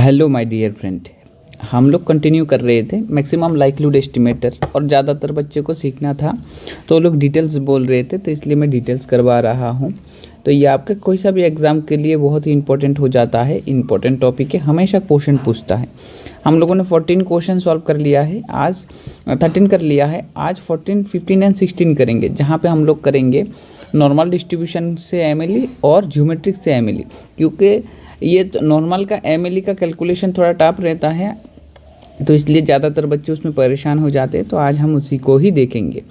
Hello my dear friend. हम लोग continue कर रहे थे मैक्सिमम लाइक्लीहुड एस्टिमेटर और ज़्यादातर बच्चे को सीखना था तो लोग डिटेल्स बोल रहे थे तो इसलिए मैं डिटेल्स करवा रहा हूँ। तो ये आपके कोई सा भी एग्ज़ाम के लिए बहुत ही इंपॉर्टेंट हो जाता है। इंपॉर्टेंट टॉपिक है, हमेशा क्वेश्चन पूछता है। हम लोगों ने 14 क्वेश्चन सॉल्व कर लिया है, आज 13 कर लिया है। आज 14, 15 एंड 16 करेंगे, जहाँ पे हम लोग करेंगे नॉर्मल डिस्ट्रीब्यूशन से एमएलई और ज्योमेट्रिक से एमएलई। क्योंकि ये तो नॉर्मल का एमएलई का कैलकुलेशन थोड़ा टफ रहता है तो इसलिए ज़्यादातर बच्चे उसमें परेशान हो जाते हैं। तो आज हम उसी को ही देखेंगे।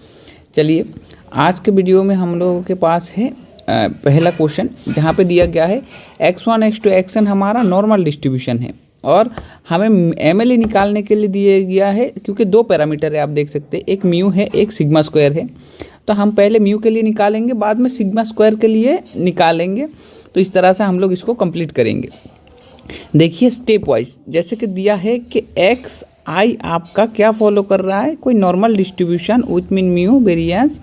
चलिए, आज के वीडियो में हम लोगों के पास है पहला क्वेश्चन, जहाँ पे दिया गया है x1 x2 xn हमारा नॉर्मल डिस्ट्रीब्यूशन है और हमें एमएलई निकालने के लिए दिया गया है। क्योंकि दो पैरामीटर है, आप देख सकते हैं, एक म्यू है, एक सिग्मा स्क्वायर है। तो हम पहले म्यू के लिए निकालेंगे, बाद में सिग्मा स्क्वायर के लिए निकालेंगे। तो इस तरह से हम लोग इसको कंप्लीट करेंगे। देखिए स्टेप वाइज, जैसे कि दिया है कि एक्स आई आपका क्या फॉलो कर रहा है, कोई normal distribution which mean mu variance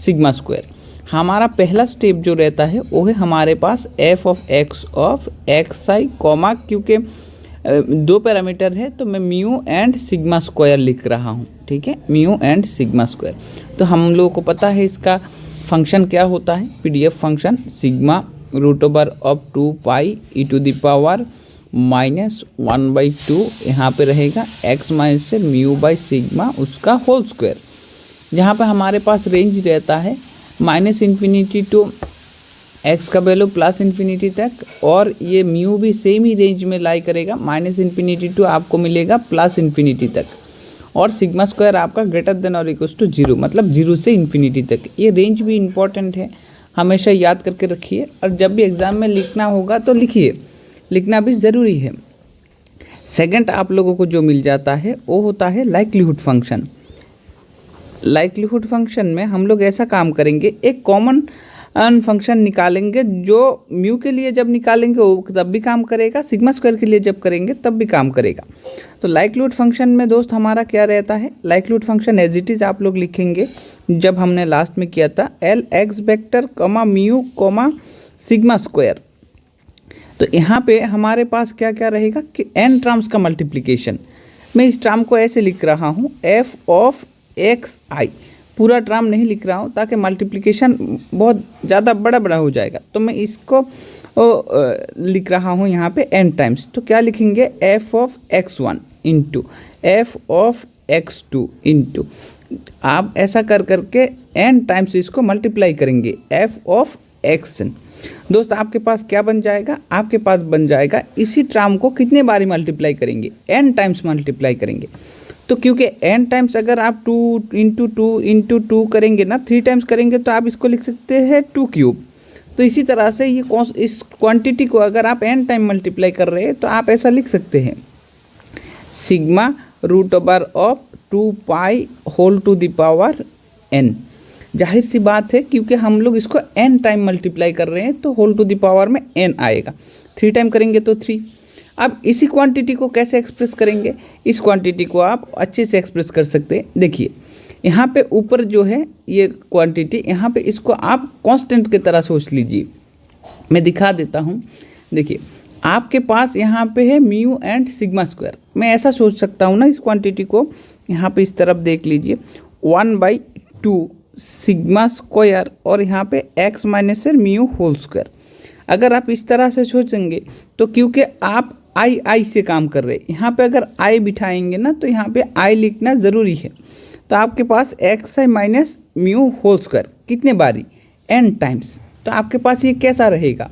sigma square. हमारा पहला स्टेप जो रहता है वो है हमारे पास F of X I comma, क्योंकि दो पैरामीटर है तो मैं म्यू एंड सिग्मा स्क्वायर लिख रहा हूँ। ठीक है, म्यू एंड सिग्मा स्क्वायर। तो हम लोगों को पता है इसका फंक्शन क्या होता है, PDF function sigma root over of 2 pi e to the power -1/2 यहाँ पे रहेगा एक्स माइनस से म्यू बाई सिग्मा उसका होल स्क्वायर। जहाँ पे हमारे पास रेंज रहता है -इन्फिनिटी टू एक्स का वैल्यू +इन्फिनिटी तक, और ये म्यू भी सेम ही रेंज में लाई करेगा, -इन्फिनिटी टू आपको मिलेगा +इन्फिनिटी तक, और सिग्मा स्क्वायर आपका ग्रेटर देन और इक्वल्स टू 0, मतलब 0 से इन्फिनिटी तक। ये रेंज भी इम्पॉर्टेंट है, हमेशा याद करके रखिए, और जब भी एग्ज़ाम में लिखना होगा तो लिखिए, लिखना भी ज़रूरी है। सेकंड आप लोगों को जो मिल जाता है वो होता है लाइक्लीहुड फंक्शन। लाइक्लीहुड फंक्शन में हम लोग ऐसा काम करेंगे, एक कॉमन फंक्शन निकालेंगे जो म्यू के लिए जब निकालेंगे वो तब भी काम करेगा, सिग्मा स्क्वायर के लिए जब करेंगे तब भी काम करेगा। तो लाइक्लीहुड फंक्शन में दोस्त हमारा क्या रहता है, likelihood function as it is आप लोग लिखेंगे जब हमने लास्ट में किया था, L x vector comma mu comma sigma square. तो यहाँ पे हमारे पास क्या क्या रहेगा कि एन टर्म्स का मल्टीप्लिकेशन। मैं इस टर्म को ऐसे लिख रहा हूँ, एफ ऑफ एक्स आई, पूरा टर्म नहीं लिख रहा हूँ ताकि मल्टीप्लिकेशन बहुत ज़्यादा बड़ा हो जाएगा। तो मैं इसको लिख रहा हूँ यहाँ पे एन टाइम्स। तो क्या लिखेंगे, F of x1 into F of x2 into, आप ऐसा कर करके एन टाइम्स इसको मल्टीप्लाई करेंगे, एफ ऑफ xn। दोस्त आपके पास क्या बन जाएगा, आपके पास बन जाएगा, इसी टर्म को कितने बारी मल्टीप्लाई करेंगे, n टाइम्स मल्टीप्लाई करेंगे। तो क्योंकि n टाइम्स अगर आप 2 इंटू 2 करेंगे ना, 3 टाइम्स करेंगे तो आप इसको लिख सकते हैं 2 क्यूब। तो इसी तरह से ये इस क्वांटिटी को अगर आप n टाइम मल्टीप्लाई कर रहे हैं तो आप ऐसा लिख सकते हैं, sigma root over of 2 pi whole to the power n। जाहिर सी बात है क्योंकि हम लोग इसको n टाइम मल्टीप्लाई कर रहे हैं तो होल टू द पावर में n आएगा, 3 टाइम करेंगे तो 3। अब इसी क्वांटिटी को कैसे एक्सप्रेस करेंगे, इस क्वांटिटी को आप अच्छे से एक्सप्रेस कर सकते हैं। देखिए यहाँ पे ऊपर जो है ये क्वांटिटी, यहाँ पे इसको आप कांस्टेंट की तरह सोच लीजिए। मैं दिखा देता हूँ, देखिए आपके पास यहाँ पे है म्यू एंड सिग्मा स्क्वायर। मैं ऐसा सोच सकता हूँ ना इस क्वांटिटी को, यहाँ पे इस तरफ देख लीजिए, 1/2 सिग्मा स्क्वायर और यहाँ पे x माइनस से म्यू होल स्क्वायर। अगर आप इस तरह से सोचेंगे तो क्योंकि आप आई से काम कर रहे हैं, यहाँ पे अगर आई बिठाएंगे ना तो यहाँ पे आई लिखना ज़रूरी है। तो आपके पास एक्स आई माइनस म्यू होल स्क्वायर कितने बारी, n टाइम्स। तो आपके पास ये कैसा रहेगा,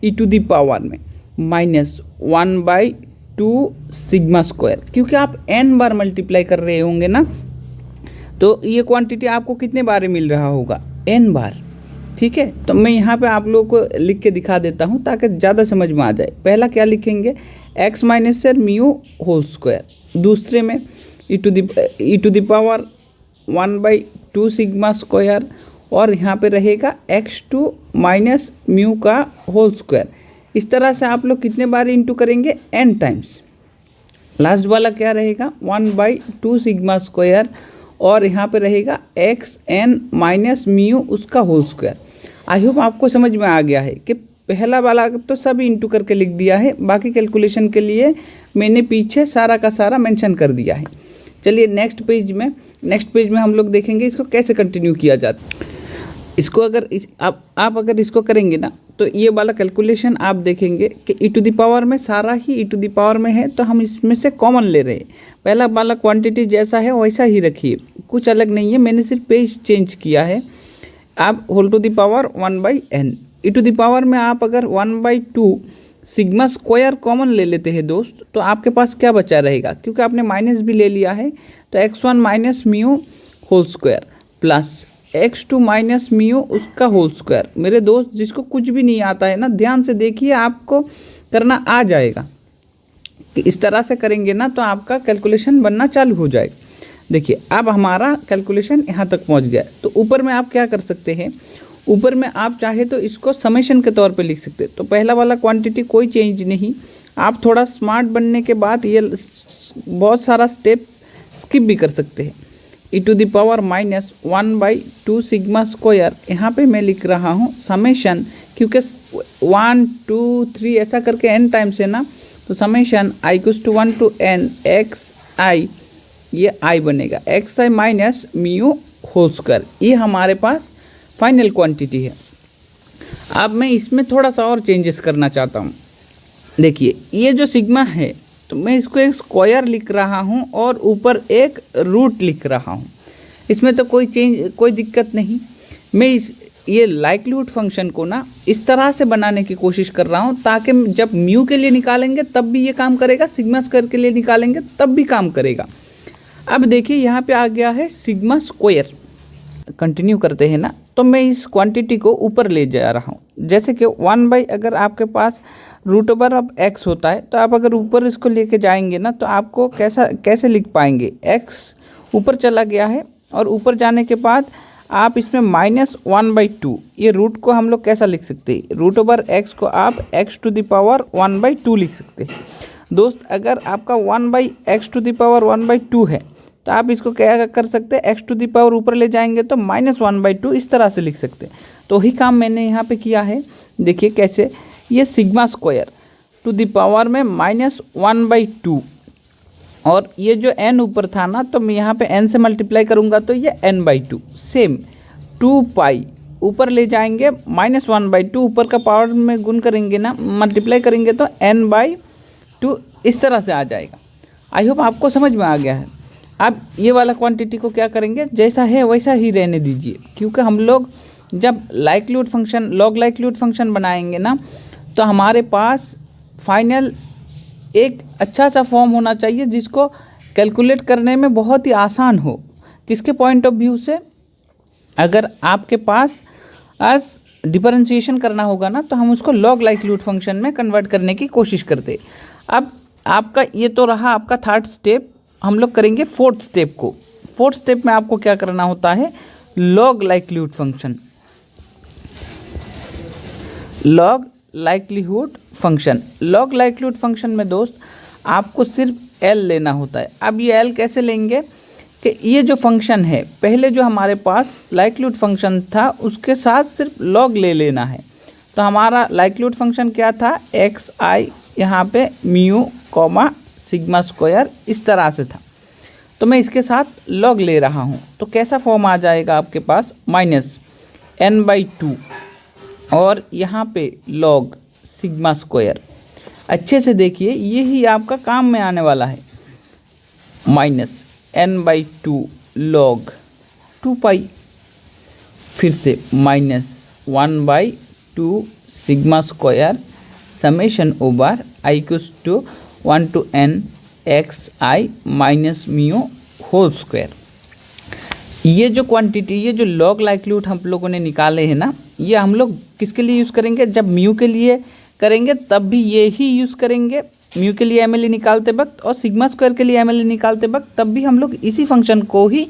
ई टू द पावर में -1/2 सिग्मा स्क्वायर। क्योंकि आप n बार मल्टीप्लाई कर रहे होंगे ना, तो ये क्वांटिटी आपको कितने बार मिल रहा होगा, n बार। ठीक है, तो मैं यहाँ पे आप लोगों को लिख के दिखा देता हूँ ताकि ज़्यादा समझ में आ जाए। पहला क्या लिखेंगे, x माइनस से म्यू होल स्क्वायर। दूसरे में e to the power 1/2 sigma square, और यहाँ पे रहेगा x2 माइनस म्यू का होल स्क्वायर। इस तरह से आप लोग कितने बार इंटू करेंगे, n टाइम्स। लास्ट वाला क्या रहेगा, 1/2 सिग्मा स्क्वायर, और यहाँ पे रहेगा xn माइनस म्यू उसका होल स्क्वायर। आई होप आपको समझ में आ गया है कि पहला वाला तो सब इंटू करके लिख दिया है, बाकी कैलकुलेशन के लिए मैंने पीछे सारा का सारा मेंशन कर दिया है। चलिए नेक्स्ट पेज में हम लोग देखेंगे इसको कैसे कंटिन्यू किया जाता है। इसको अगर आप अगर इसको करेंगे ना तो ये वाला कैलकुलेशन आप देखेंगे कि ई टू द पावर में सारा ही ई टू द पावर में है, तो हम इसमें से कॉमन ले रहे हैं। पहला वाला क्वांटिटी जैसा है वैसा ही रखिए, कुछ अलग नहीं है, मैंने सिर्फ पेज चेंज किया है। आप whole to the power 1/n e to the power में आप अगर 1/2 सिग्मा स्क्वायर कॉमन ले लेते हैं दोस्त, तो आपके पास क्या बचा रहेगा, क्योंकि आपने माइनस भी ले लिया है, तो x1 minus mu whole square plus x2 minus mu उसका होल स्क्वायर। मेरे दोस्त जिसको कुछ भी नहीं आता है ना, ध्यान से देखिए, आपको करना आ जाएगा कि इस तरह से करेंगे ना तो आपका कैलकुलेशन बनना चालू हो जाएगा। देखिए अब हमारा कैलकुलेशन यहाँ तक पहुँच गया। तो ऊपर में आप क्या कर सकते हैं, ऊपर में आप चाहे तो इसको समेशन के तौर पे लिख सकते हैं। तो पहला वाला क्वांटिटी कोई चेंज नहीं, आप थोड़ा स्मार्ट बनने के बाद ये बहुत सारा स्टेप स्किप भी कर सकते हैं। E to the power minus 1/2 sigma square, यहाँ पे मैं लिख रहा हूँ समेशन, क्योंकि 1 2 3 ऐसा करके n टाइम्स है ना, तो summation i equals to 1 to n x i, ये i बनेगा x i minus mu whole square. ये हमारे पास फाइनल क्वांटिटी है। अब मैं इसमें थोड़ा सा और चेंजेस करना चाहता हूँ। देखिए ये जो सिग्मा है, तो मैं इसको एक स्क्वायर लिख रहा हूँ और ऊपर एक रूट लिख रहा हूँ, इसमें तो कोई दिक्कत नहीं। मैं ये लाइक्लीहुड फंक्शन को ना इस तरह से बनाने की कोशिश कर रहा हूँ ताकि जब म्यू के लिए निकालेंगे तब भी ये काम करेगा, सिग्मा स्क्वायर के लिए निकालेंगे तब भी काम करेगा। अब देखिए यहाँ पे आ गया है सिग्मा स्क्वायर। कंटिन्यू करते हैं ना, तो मैं इस क्वांटिटी को ऊपर ले जा रहा हूँ। जैसे कि 1/ अगर आपके पास रूट ओवर ऑफ x होता है, तो आप अगर ऊपर इसको लेके जाएंगे ना, तो आपको कैसे लिख पाएंगे, x ऊपर चला गया है और ऊपर जाने के बाद आप इसमें -1/2, ये रूट को हम लोग कैसा लिख सकते हैं, रूट ओवर x को आप x टू द पावर 1/2 लिख सकते हैं। दोस्त अगर आपका 1/x टू द पावर 1/2 है, तो आप इसको क्या कर सकते हैं, x टू द पावर ऊपर ले जाएंगे तो -1/2 इस तरह से लिख सकते हैं। तो वही काम मैंने यहाँ पे किया है। देखिए कैसे, ये sigma square to the power में -1/2, और ये जो n ऊपर था ना, तो मैं यहाँ पे n से मल्टीप्लाई करूँगा तो ये n/2, सेम 2 पाई ऊपर ले जाएंगे, -1/2 ऊपर का पावर में गुण करेंगे ना, मल्टीप्लाई करेंगे तो n/2 इस तरह से आ जाएगा। आई होप आपको समझ में आ गया है। अब ये वाला क्वांटिटी को क्या करेंगे, जैसा है वैसा ही रहने दीजिए, क्योंकि हम लोग जब likelihood function, log likelihood function बनाएंगे ना, तो हमारे पास फाइनल एक अच्छा सा फॉर्म होना चाहिए जिसको कैलकुलेट करने में बहुत ही आसान हो। किसके पॉइंट ऑफ व्यू से, अगर आपके पास आज डिफरेंशिएशन करना होगा ना, तो हम उसको लॉग लाइक्लीहुड फंक्शन में कन्वर्ट करने की कोशिश करते। अब आपका ये तो रहा आपका थर्ड स्टेप, हम लोग करेंगे फोर्थ स्टेप को। फोर्थ स्टेप में आपको क्या करना होता है, log likelihood function. Log likelihood function में दोस्त आपको सिर्फ L लेना होता है। अब ये L कैसे लेंगे कि ये जो फंक्शन है, पहले जो हमारे पास लाइक्लीहुड फंक्शन था उसके साथ सिर्फ लॉग ले लेना है। तो हमारा लाइक्लीहुड फंक्शन क्या था, xi यहाँ पे म्यू कॉमा सिग्मा स्क्वायर इस तरह से था, तो मैं इसके साथ लॉग ले रहा हूँ। तो कैसा फॉर्म आ जाएगा आपके पास, -n/2 और यहाँ पे लॉग सिग्मा स्क्वायर। अच्छे से देखिए, यही आपका काम में आने वाला है, -n/2 लॉग 2 पाई, फिर से -1/2 sigma square summation over i equals to 1 to n xi minus mu whole square. ये जो क्वांटिटी, ये जो लॉग लाइक्लीहुड हम लोगों ने निकाले हैं ना, ये हम लोग किसके लिए यूज़ करेंगे, जब म्यू के लिए करेंगे तब भी ये ही यूज़ करेंगे। म्यू के लिए एमएलई निकालते वक्त और सिग्मा स्क्वायर के लिए एमएलई निकालते वक्त तब भी हम लोग इसी फंक्शन को ही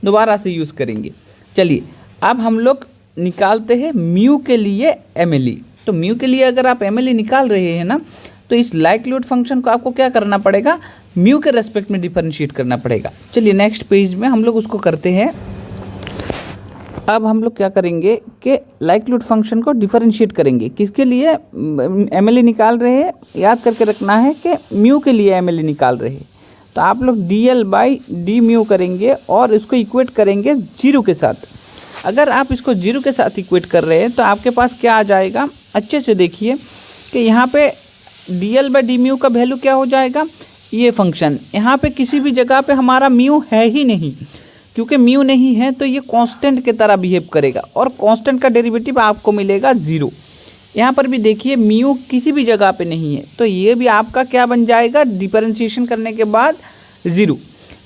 दोबारा से यूज़ करेंगे। चलिए अब हम लोग निकालते हैं म्यू के लिए एमएलई। तो म्यू के लिए अगर आप एमएलई निकाल रहे हैं ना, तो इस लाइक्लीहुड फंक्शन को आपको क्या करना पड़ेगा, म्यू के रेस्पेक्ट में डिफरेंशिएट करना पड़ेगा। चलिए नेक्स्ट पेज में हम लोग उसको करते हैं। अब हम लोग क्या करेंगे कि लाइक्लीहुड फंक्शन को डिफरेंशिएट करेंगे। किसके लिए एमएलई निकाल रहे हैं, याद करके रखना है कि म्यू के लिए एमएलई निकाल रहे हैं। तो आप लोग dl बाई डी म्यू करेंगे और इसको इक्वेट करेंगे 0 के साथ। अगर आप इसको 0 के साथ इक्वेट कर रहे हैं तो आपके पास क्या आ जाएगा, अच्छे से देखिए कि यहाँ पे dl बाई डी म्यू का वैल्यू क्या हो जाएगा, ये फंक्शन यहाँ पे किसी भी जगह पे हमारा म्यू है ही नहीं, क्योंकि म्यू नहीं है तो ये कांस्टेंट की तरह बिहेव करेगा और कांस्टेंट का डेरिवेटिव आपको मिलेगा 0। यहाँ पर भी देखिए म्यू किसी भी जगह पे नहीं है तो ये भी आपका क्या बन जाएगा, डिफरेंशिएशन करने के बाद 0।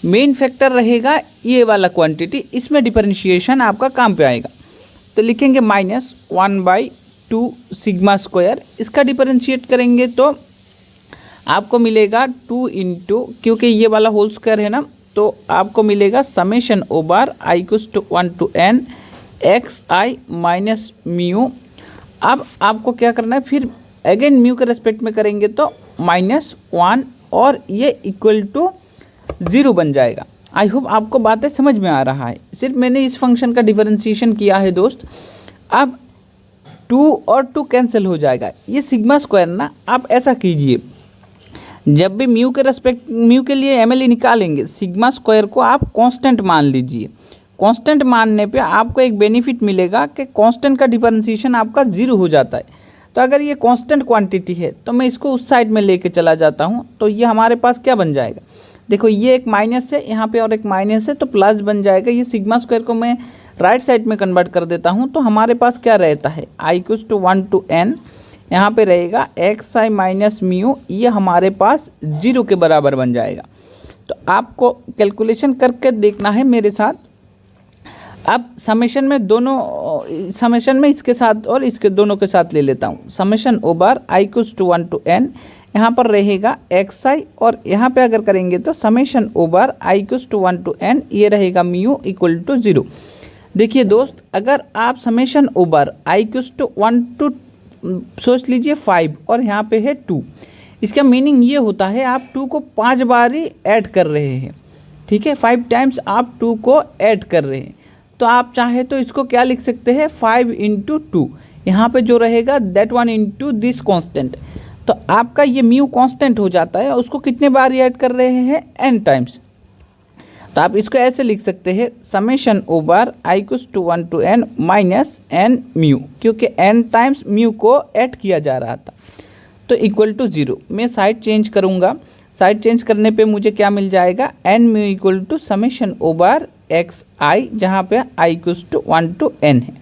मेन फैक्टर रहेगा ये वाला क्वांटिटी, इसमें डिफरेंशिएशन आपका काम पे आएगा। तो लिखेंगे -1/2 सिग्मा स्क्वायर, इसका डिफरेंशिएट करेंगे तो आपको मिलेगा 2 इंटू, क्योंकि ये वाला होल स्क्वायर है ना, तो आपको मिलेगा summation over i equals to 1 to n xi minus mu. अब आपको क्या करना है, फिर अगेन म्यू के रेस्पेक्ट में करेंगे तो -1 और ये इक्वल टू 0 बन जाएगा। आई होप आपको बातें समझ में आ रहा है। सिर्फ मैंने इस फंक्शन का डिफरेंशिएशन किया है दोस्त। अब 2 और 2 कैंसिल हो जाएगा, ये सिग्मा स्क्वायर ना, आप ऐसा कीजिए, जब भी म्यू के रेस्पेक्ट म्यू के लिए एमएलई निकालेंगे सिग्मा स्क्वायर को आप कांस्टेंट मान लीजिए। कांस्टेंट मानने पे आपको एक बेनिफिट मिलेगा कि कांस्टेंट का डिफरेंशिएशन आपका 0 हो जाता है। तो अगर ये कांस्टेंट क्वांटिटी है तो मैं इसको उस साइड में लेके चला जाता हूँ, तो ये हमारे पास क्या बन जाएगा, देखो ये एक माइनस है यहाँ पे और एक माइनस है तो प्लस बन जाएगा। ये सिग्मा स्क्वायर को मैं राइट साइड में कन्वर्ट कर देता हूँ तो हमारे पास क्या रहता है, i equals to 1 to n, यहाँ पे रहेगा xi माइनस म्यू, ये हमारे पास 0 के बराबर बन जाएगा। तो आपको कैलकुलेशन करके देखना है मेरे साथ। अब समेशन में दोनों, समेशन में इसके साथ और इसके दोनों के साथ ले लेता हूँ। Summation over i equals to 1 to n, यहाँ पर रहेगा xi और यहाँ पे अगर करेंगे तो summation over i equals to 1 to n, ये रहेगा म्यू इक्वल टू 0। देखिए दोस्त, अगर आप summation over i equals to 1 to सोच लीजिए 5 और यहाँ पे है 2, इसका मीनिंग ये होता है आप 2 को 5 बार ही ऐड कर रहे हैं, ठीक है, 5 टाइम्स आप 2 को ऐड कर रहे हैं। तो आप चाहे तो इसको क्या लिख सकते हैं, 5 इंटू 2, यहाँ पे जो रहेगा दैट 1 इंटू दिस कॉन्स्टेंट। तो आपका ये म्यू कॉन्स्टेंट हो जाता है, उसको कितने बार ऐड कर रहे हैं, n टाइम्स। तो आप इसको ऐसे लिख सकते हैं summation over i equals to 1 to n minus n mu, क्योंकि n टाइम्स म्यू को ऐड किया जा रहा था, तो इक्वल टू 0। मैं साइड चेंज करूँगा, साइड चेंज करने पे मुझे क्या मिल जाएगा, n mu equal to summation over x I, जहाँ पे i equals to 1 to n है।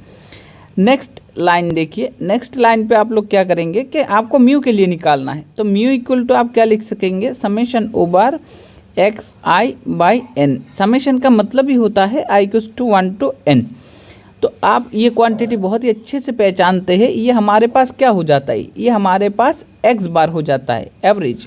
नेक्स्ट लाइन देखिए, नेक्स्ट लाइन पे आप लोग क्या करेंगे कि आपको म्यू के लिए निकालना है, तो म्यू इक्वल टू आप क्या लिख सकेंगे, summation over x i by n. Summation का मतलब ही होता है i equals to 1 to n। तो आप ये क्वांटिटी बहुत ही अच्छे से पहचानते हैं, ये हमारे पास क्या हो जाता है, ये हमारे पास x बार हो जाता है, एवरेज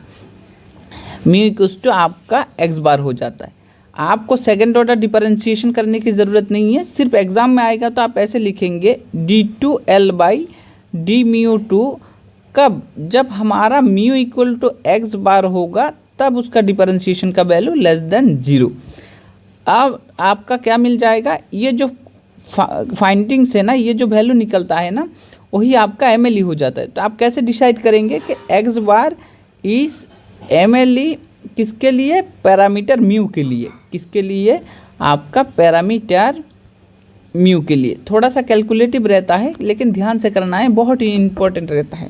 म्यू इक्वल्स टू आपका x बार हो जाता है। आपको सेकंड ऑर्डर डिफरेंशिएशन करने की ज़रूरत नहीं है, सिर्फ एग्जाम में आएगा तो आप ऐसे लिखेंगे d2l बाई डी म्यू 2। कब, जब हमारा म्यू इक्वल टू x बार होगा तब उसका डिफरेंशिएशन का वैल्यू लेस देन 0। अब आपका क्या मिल जाएगा, ये जो फाइंडिंग्स है ना, ये जो वैल्यू निकलता है ना, वही आपका एमएलई हो जाता है। तो आप कैसे डिसाइड करेंगे कि x बार इज एमएलई किसके लिए, पैरामीटर म्यू के लिए, किसके लिए, आपका पैरामीटर म्यू के लिए। थोड़ा सा कैलकुलेटिव रहता है लेकिन ध्यान से करना है, बहुत ही इम्पोर्टेंट रहता है।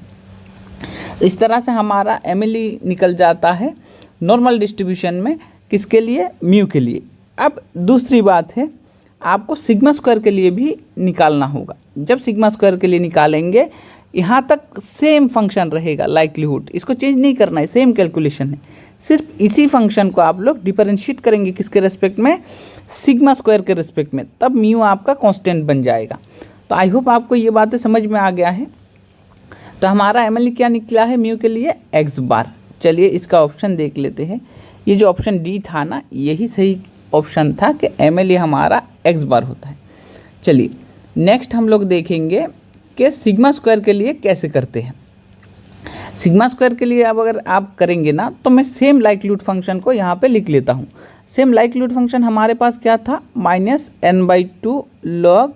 इस तरह से हमारा एमएलई निकल जाता है नॉर्मल डिस्ट्रीब्यूशन में, किसके लिए, म्यू के लिए। अब दूसरी बात है, आपको सिग्मा स्क्वायर के लिए भी निकालना होगा। जब सिग्मा स्क्वायर के लिए निकालेंगे, यहाँ तक सेम फंक्शन रहेगा लाइक्लीहुड, इसको चेंज नहीं करना है, सेम कैलकुलेशन है। सिर्फ इसी फंक्शन को आप लोग डिफरेंशिएट करेंगे किसके रेस्पेक्ट में, सिग्मा स्क्वायर के रेस्पेक्ट में, तब म्यू आपका कांस्टेंट बन जाएगा। तो आई होप आपको ये बातें समझ में आ गया है। तो हमारा एमएलई क्या निकला है म्यू के लिए, x बार। चलिए इसका ऑप्शन देख लेते हैं। ये जो ऑप्शन डी था ना, यही सही ऑप्शन था कि एमएलई हमारा x बार होता है। चलिए नेक्स्ट हम लोग देखेंगे कि सिग्मा स्क्वायर के लिए कैसे करते हैं। सिग्मा स्क्वायर के लिए अब अगर आप करेंगे ना, तो मैं सेम लाइक्लीहुड फंक्शन को यहाँ पे लिख लेता हूँ। सेम लाइक्लीहुड फंक्शन हमारे पास क्या था, -n/2 log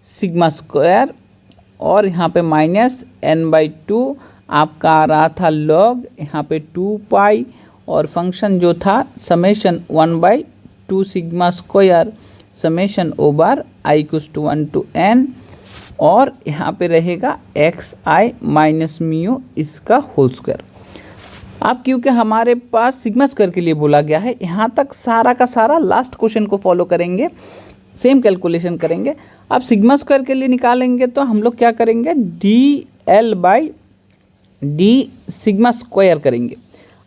सिग्मा स्क्वायर और यहाँ पे माइनस n/2 आपका आ रहा था लॉग यहाँ पे 2 पाई और फंक्शन जो था summation 1/2 sigma square summation over i equals to 1 to n और यहाँ पे रहेगा xi माइनस म्यू इसका होल स्क्वायर। अब क्योंकि हमारे पास सिग्मा स्क्वायर के लिए बोला गया है, यहाँ तक सारा का सारा लास्ट क्वेश्चन को फॉलो करेंगे, सेम कैलकुलेशन करेंगे। अब सिग्मा स्क्वायर के लिए निकालेंगे तो हम लोग क्या करेंगे, dl/d सिग्मा स्क्वायर करेंगे।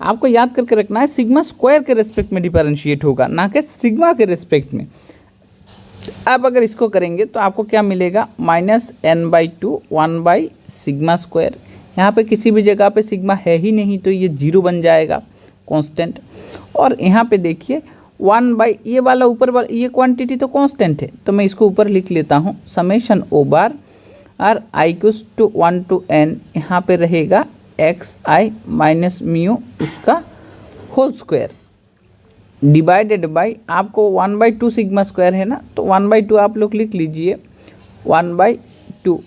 आपको याद करके रखना है सिग्मा स्क्वायर के रेस्पेक्ट में डिफरेंशिएट होगा, ना कि सिग्मा के रेस्पेक्ट में। अब अगर इसको करेंगे तो आपको क्या मिलेगा, -n/2 1/सिग्मा स्क्वायर। यहाँ पे किसी भी जगह पे सिग्मा है ही नहीं तो ये 0 बन जाएगा कांस्टेंट। और यहाँ पे देखिए 1/ ये वाला ऊपर वाला ये क्वांटिटी तो कांस्टेंट है, तो मैं इसको ऊपर लिख लेता हूँ समेशन ओवर और i equals to 1 to n यहाँ पे रहेगा xi माइनस म्यू उसका होल स्क्वायर डिवाइडेड बाई आपको 1/2 सिग्मा स्क्वायर है ना, तो 1/2 आप लोग लिख लीजिए 1/2।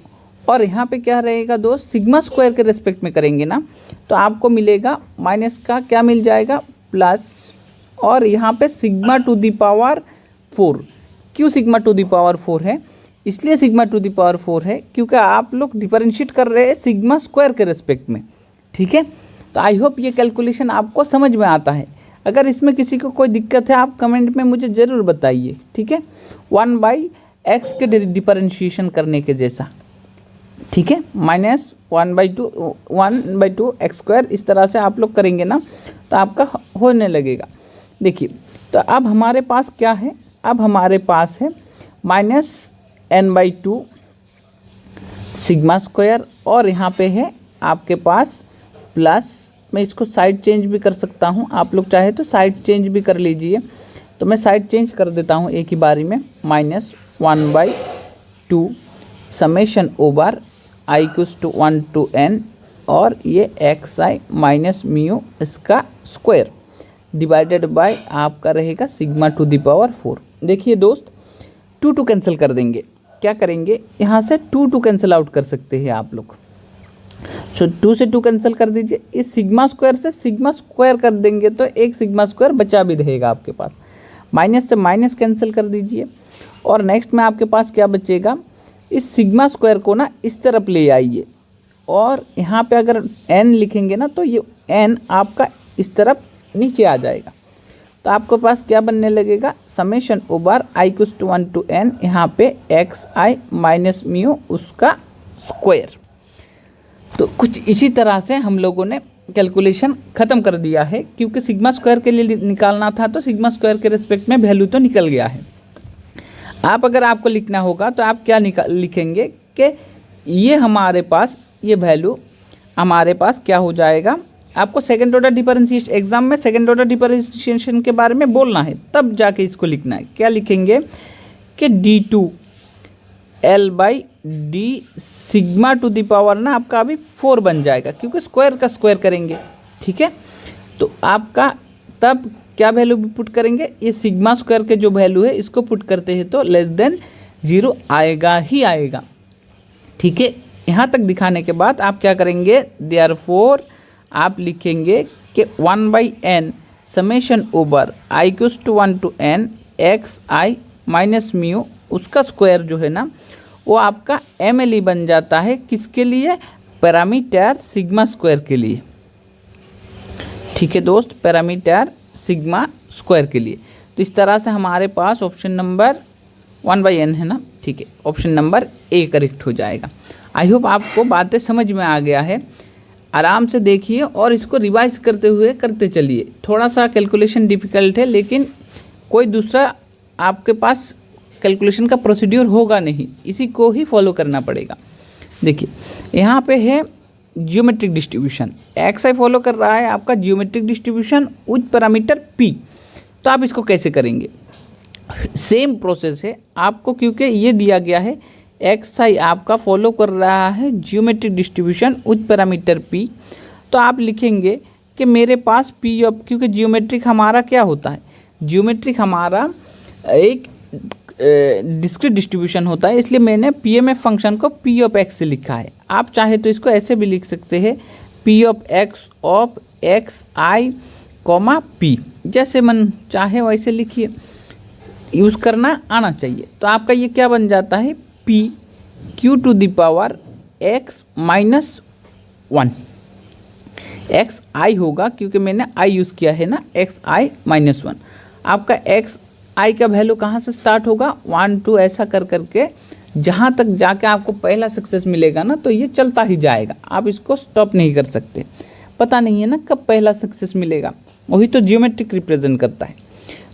और यहाँ पे क्या रहेगा दोस्त, सिग्मा स्क्वायर के रेस्पेक्ट में करेंगे ना तो आपको मिलेगा माइनस का क्या मिल जाएगा प्लस, और यहाँ पे सिग्मा टू द पावर 4। क्यों सिग्मा टू द पावर 4 है, इसलिए सिग्मा टू द पावर 4 है क्योंकि आप लोग डिफरेंशिएट कर रहे हैं सिग्मा स्क्वायर के रेस्पेक्ट में। ठीक है, तो आई होप ये कैलकुलेशन आपको समझ में आता है। अगर इसमें किसी को कोई दिक्कत है आप कमेंट में मुझे ज़रूर बताइए। ठीक है, 1/x के डिफरेंशिएशन करने के जैसा। ठीक है, -1/2 x स्क्वायर इस तरह से आप लोग करेंगे ना तो आपका होने लगेगा। देखिए तो अब हमारे पास क्या है, अब हमारे पास है -n/2 सिग्मा स्क्वायर और यहाँ पे है आपके पास प्लस, मैं इसको साइड चेंज भी कर सकता हूँ, आप लोग चाहे तो साइड चेंज भी कर लीजिए। तो मैं साइड चेंज कर देता हूँ एक ही बारी में, -1/2 summation over i equals to 1 to n और ये xi माइनस म्यू इसका स्क्वायर डिवाइडेड बाय आपका रहेगा सिग्मा टू द पावर 4। देखिए दोस्त 2 कैंसिल कर देंगे, क्या करेंगे यहाँ से 2 कैंसिल आउट कर सकते हैं आप लोग। सो 2 से 2 कैंसिल कर दीजिए, इस सिग्मा स्क्वायर से सिग्मा स्क्वायर कर देंगे तो एक सिग्मा स्क्वायर बचा भी रहेगा आपके पास। माइनस से माइनस कैंसिल कर दीजिए और नेक्स्ट में आपके पास क्या बचेगा, इस सिग्मा स्क्वायर को ना इस तरफ ले आइए और यहाँ पे अगर n लिखेंगे ना तो ये n आपका इस तरफ नीचे आ जाएगा। तो आपके पास क्या बनने लगेगा, summation over i equals to 1 to n यहाँ पे xi माइनस म्यू उसका स्क्वायर। तो कुछ इसी तरह से हम लोगों ने कैलकुलेशन ख़त्म कर दिया है, क्योंकि सिग्मा स्क्वायर के लिए निकालना था तो सिग्मा स्क्वायर के रिस्पेक्ट में वैल्यू तो निकल गया है। आप अगर आपको लिखना होगा तो आप क्या लिखेंगे कि ये हमारे पास ये वैल्यू हमारे पास क्या हो जाएगा, आपको सेकंड ऑर्डर डिफरेंशिएशन एग्जाम में सेकंड ऑर्डर डिफरेंशिएशन के बारे में बोलना है, तब जाके इसको लिखना है। क्या लिखेंगे कि d2l/d sigma two the power ना आपका अभी 4 बन जाएगा क्योंकि स्क्वायर का स्क्वायर करेंगे। ठीक है, तो आपका तब क्या वैल्यू पुट करेंगे, ये सिग्मा स्क्वायर के जो वैल्यू है इसको पुट करते हैं तो लेस देन 0 आएगा ही आएगा। ठीक है, यहाँ तक दिखाने के बाद आप क्या करेंगे, देयरफॉर आप लिखेंगे कि 1/n summation over i equals to 1 to n xi minus mu उसका स्क्वायर जो है ना वो आपका mle बन जाता है, किसके लिए, पैरामीटर सिग्मा स्क्वायर के लिए। ठीक है दोस्त, पैरामीटर सिग्मा स्क्वायर के लिए। तो इस तरह से हमारे पास ऑप्शन नंबर 1/n है ना। ठीक है, ऑप्शन नंबर ए करेक्ट हो जाएगा। आई होप आपको बातें समझ में आ गया है। आराम से देखिए और इसको रिवाइज करते हुए करते चलिए। थोड़ा सा कैलकुलेशन डिफ़िकल्ट है लेकिन कोई दूसरा आपके पास कैलकुलेशन का प्रोसीड्यूर होगा नहीं, इसी को ही फॉलो करना पड़ेगा। देखिए यहाँ पे है जियोमेट्रिक डिस्ट्रीब्यूशन, xi फॉलो कर रहा है आपका geometric distribution with parameter p। तो आप इसको कैसे करेंगे, सेम प्रोसेस है आपको, क्योंकि ये दिया गया है xi आपका फॉलो कर रहा है geometric distribution with parameter p। तो आप लिखेंगे कि मेरे पास p ऑफ, क्योंकि जियोमेट्रिक हमारा क्या होता है, जियोमेट्रिक हमारा एक डिस्क्रीट डिस्ट्रीब्यूशन होता है, इसलिए मैंने PMF फंक्शन को P ऑफ एक्स से लिखा है। आप चाहे तो इसको ऐसे भी लिख सकते हैं, P of X I comma P, जैसे मन चाहे वैसे लिखिए, यूज़ करना आना चाहिए। तो आपका ये क्या बन जाता है, P Q to the power x minus 1, X I होगा क्योंकि मैंने आई यूज़ किया है ना, एक्स आई माइनस 1। आपका एक्स आई का वैल्यू कहाँ से स्टार्ट होगा, 1 2 ऐसा कर करके जहाँ तक जाके आपको पहला सक्सेस मिलेगा ना, तो ये चलता ही जाएगा, आप इसको स्टॉप नहीं कर सकते। पता नहीं है ना कब पहला सक्सेस मिलेगा, वही तो जियोमेट्रिक रिप्रेजेंट करता है।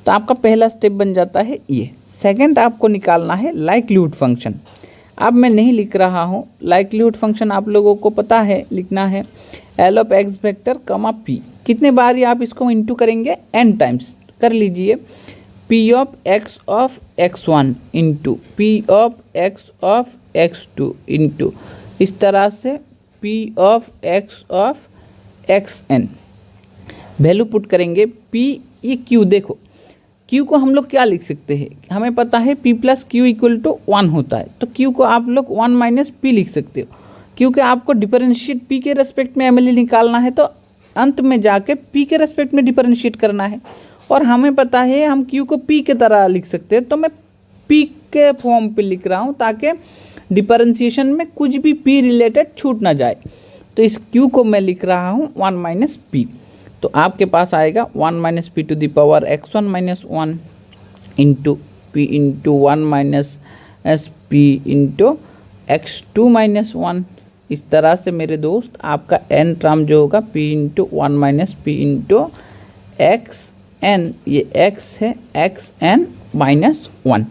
तो आपका पहला स्टेप बन जाता है ये। सेकंड आपको निकालना है लाइक्लीहुड फंक्शन। अब मैं नहीं लिख रहा हूँ, लाइक्लीहुड फंक्शन आप लोगों को पता है लिखना है, L ऑफ एक्स वेक्टर कमा P। कितने बार ही आप इसको इंटू करेंगे, n टाइम्स कर लीजिए, P of x1 into P of x2 into इस तरह से P of xn। Value put करेंगे P, ये Q देखो, Q को हम लोग क्या लिख सकते हैं, हमें पता है P plus Q equal to 1 होता है, तो Q को आप लोग 1 माइनस P लिख सकते हो, क्योंकि आपको डिफरेंशिएट P के रेस्पेक्ट में MLE निकालना है, तो अंत में जाके P के रेस्पेक्ट में डिफरेंशिएट करना है। और हमें पता है हम Q को P के तरह लिख सकते हैं, तो मैं P के फॉर्म पे लिख रहा हूँ ताकि डिफरेंशिएशन में कुछ भी P रिलेटेड छूट ना जाए। तो इस Q को मैं लिख रहा हूँ 1 माइनस P। तो आपके पास आएगा 1 minus P to the power x1 minus 1 into P into 1 minus P into x2 minus 1। इस तरह से मेरे दोस्त आपका n टर्म जो होगा P into 1 minus P into xn, ये x है, xn माइनस 1।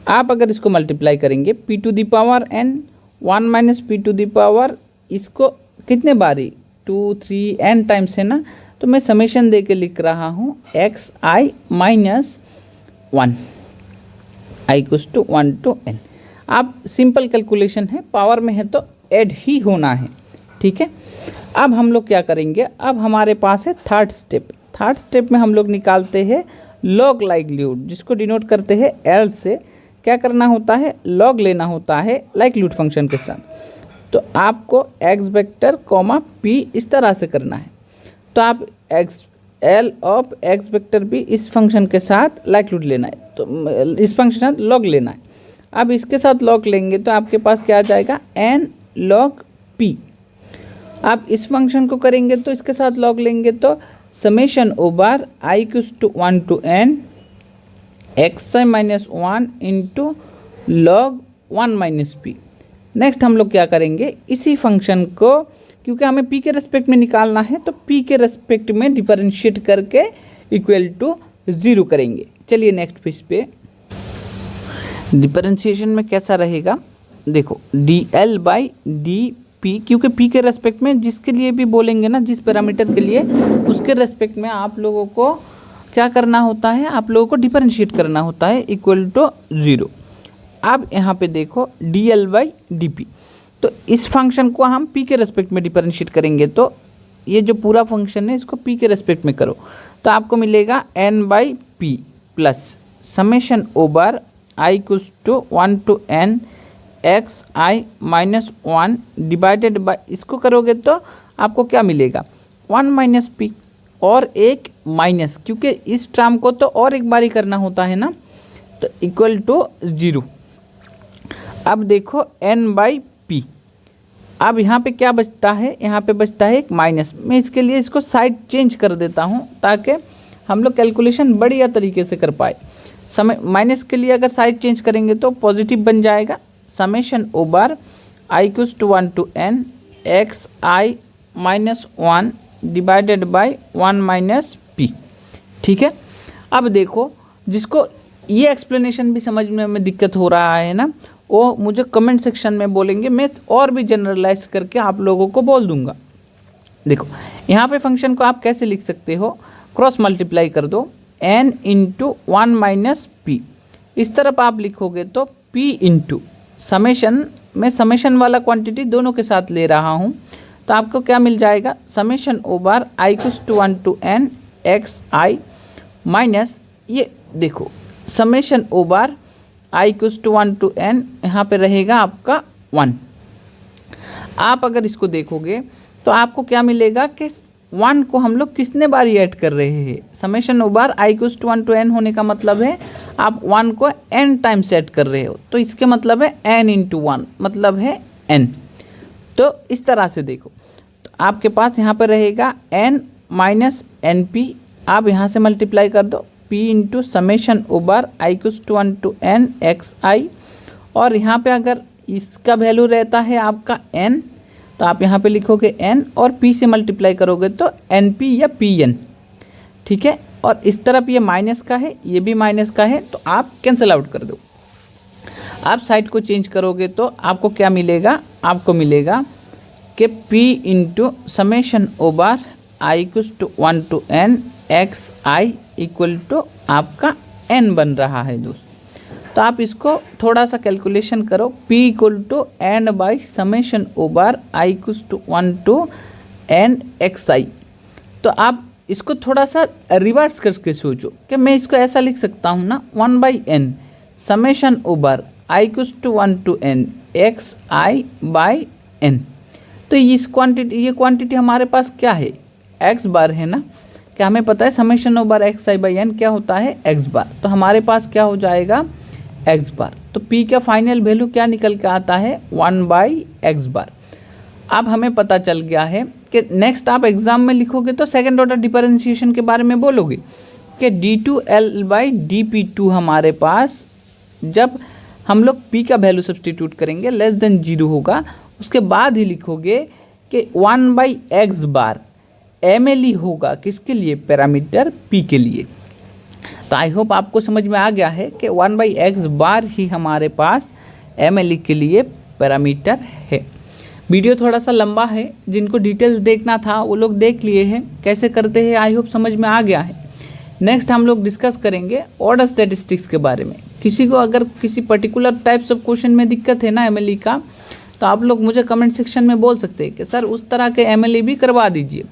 आप अगर इसको मल्टीप्लाई करेंगे P to the power n 1 minus P to the power, इसको कितने बारी 2 3 n टाइम्स है ना, तो मैं समेशन दे के लिख रहा हूँ xi minus 1 i equals to 1 to n। आप सिंपल कैलकुलेशन है, पावर में है तो ऐड ही होना है, ठीक है। अब हम लोग क्या करेंगे, अब हमारे पास है थर्ड स्टेप। थर्ड स्टेप में हम लोग निकालते हैं लॉग लाइक्लीहुड, जिसको डिनोट करते हैं L से। क्या करना होता है, लॉग लेना होता है लाइक्लीहुड फंक्शन के साथ। तो आपको एक्स वेक्टर कॉमा P इस तरह से करना है, तो आप L ऑफ एक्स वेक्टर भी इस फंक्शन के साथ लाइक्लीहुड लेना है, तो इस फंक्शन के साथ लॉग लेना है। अब इसके साथ लॉग लेंगे तो आपके पास क्या आ जाएगा, n log P। आप इस फंक्शन को करेंगे तो इसके साथ लॉग लेंगे तो summation over i equals to 1 to n xi minus 1 into log 1 minus P। Next हम लोग क्या करेंगे, इसी फंक्शन को, क्योंकि हमें P के रेस्पेक्ट में निकालना है, तो P के रेस्पेक्ट में डिफरेंशिएट करके इक्वल टू 0 करेंगे। चलिए नेक्स्ट पेज पे डिफरेंशिएशन में कैसा रहेगा, देखो dl बाई dp, क्योंकि P के रेस्पेक्ट में जिसके लिए भी बोलेंगे ना, जिस पैरामीटर के लिए, उसके रेस्पेक्ट में आप लोगों को क्या करना होता है, आप लोगों को डिफरेंशिएट करना होता है इक्वल टू 0। अब यहाँ पे देखो dl बाई dp, तो इस फंक्शन को हम P के रेस्पेक्ट में डिफरेंशिएट करेंगे, तो ये जो पूरा फंक्शन है इसको P के रेस्पेक्ट में करो, तो आपको मिलेगा n by P plus summation over i equals to 1 to n xi minus 1 divided by, इसको करोगे तो आपको क्या मिलेगा, 1 माइनस P और एक माइनस, क्योंकि इस टर्म को तो और एक बार ही करना होता है ना, तो इक्वल टू 0। अब देखो n बाई P, अब यहाँ पे क्या बचता है, यहाँ पे बचता है एक माइनस। मैं इसके लिए इसको साइड चेंज कर देता हूँ ताकि हम लोग कैलकुलेशन बढ़िया तरीके से कर पाए। समय माइनस के लिए अगर साइड चेंज करेंगे तो पॉजिटिव बन जाएगा, summation over i equals to 1 to n xi minus 1 divided by 1 minus P, ठीक है। अब देखो जिसको ये एक्सप्लेनेशन भी समझने में दिक्कत हो रहा है ना, वो मुझे कमेंट सेक्शन में बोलेंगे, मैं और भी जनरलाइज करके आप लोगों को बोल दूंगा। देखो यहाँ पे फंक्शन को आप कैसे लिख सकते हो, क्रॉस मल्टीप्लाई कर दो n इंटू 1 माइनस P, इस तरफ आप लिखोगे तो P इंटू समेशन, मैं समेशन वाला क्वांटिटी दोनों के साथ ले रहा हूँ, तो आपको क्या मिल जाएगा, summation over i equals to 1 to n xi minus, ये देखो summation over i equals to 1 to n, यहाँ पे रहेगा आपका 1। आप अगर इसको देखोगे तो आपको क्या मिलेगा कि 1 को हम लोग कितने बार ऐड कर रहे हैं, summation over I equals to 1 to n होने का मतलब है आप 1 को n टाइम्स ऐड कर रहे हो, तो इसके मतलब है n into 1 मतलब है n। तो इस तरह से देखो, तो आपके पास यहाँ पर रहेगा n माइनस एन पी, आप यहाँ से मल्टीप्लाई कर दो p into summation over I equals to 1 to n x I, और यहाँ पे अगर इसका वैल्यू रहता है आपका n, तो आप यहाँ पे लिखोगे n और p से मल्टीप्लाई करोगे तो np या pn, ठीक है। और इस तरफ ये माइनस का है, ये भी माइनस का है, तो आप कैंसिल आउट कर दो। आप साइड को चेंज करोगे तो आपको क्या मिलेगा, आपको मिलेगा कि p into summation over I equals to 1 to n x i equal to आपका n बन रहा है दोस्त। तो आप इसको थोड़ा सा कैलकुलेशन करो, p equal to n by summation over I equals to 1 to n x I. तो आप इसको थोड़ा सा रिवर्स करके सोचो कि मैं इसको ऐसा लिख सकता हूँ ना, 1 by n summation over I equals to 1 to n x i by n। तो इस ये क्वांटिटी हमारे पास क्या है, x बार है ना, क्या हमें पता है summation over x i by n क्या होता है, x बार। तो हमारे पास क्या हो जाएगा, x बार। तो p का फाइनल वैल्यू क्या निकल के आता है, 1 बाई एक्स बार। अब हमें पता चल गया है कि नेक्स्ट आप एग्जाम में लिखोगे तो सेकंड ऑर्डर डिफरेंशिएशन के बारे में बोलोगे कि d2l बाई dp2 हमारे पास जब हम लोग p का वैल्यू सब्सटीट्यूट करेंगे लेस देन 0 होगा, उसके बाद ही लिखोगे कि 1 बाई एक्स बार mle होगा किसके लिए, पैरामीटर p के लिए। तो आई होप आपको समझ में आ गया है कि 1 बाई एक्स बार ही हमारे पास mle के लिए पैरामीटर है। वीडियो थोड़ा सा लंबा है, जिनको डिटेल्स देखना था वो लोग देख लिए हैं, कैसे करते हैं आई होप समझ में आ गया है। नेक्स्ट हम लोग डिस्कस करेंगे ऑर्डर स्टैटिस्टिक्स के बारे में। किसी को अगर किसी पर्टिकुलर टाइप्स ऑफ क्वेश्चन में दिक्कत है ना mle का, तो आप लोग मुझे कमेंट सेक्शन में बोल सकते हैं कि सर उस तरह के mle भी करवा दीजिए।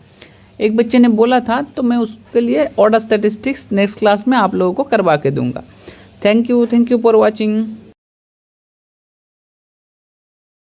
एक बच्चे ने बोला था, तो मैं उसके लिए ऑर्डर स्टैटिस्टिक्स नेक्स्ट क्लास में आप लोगों को करवा के दूंगा। Thank you for watching.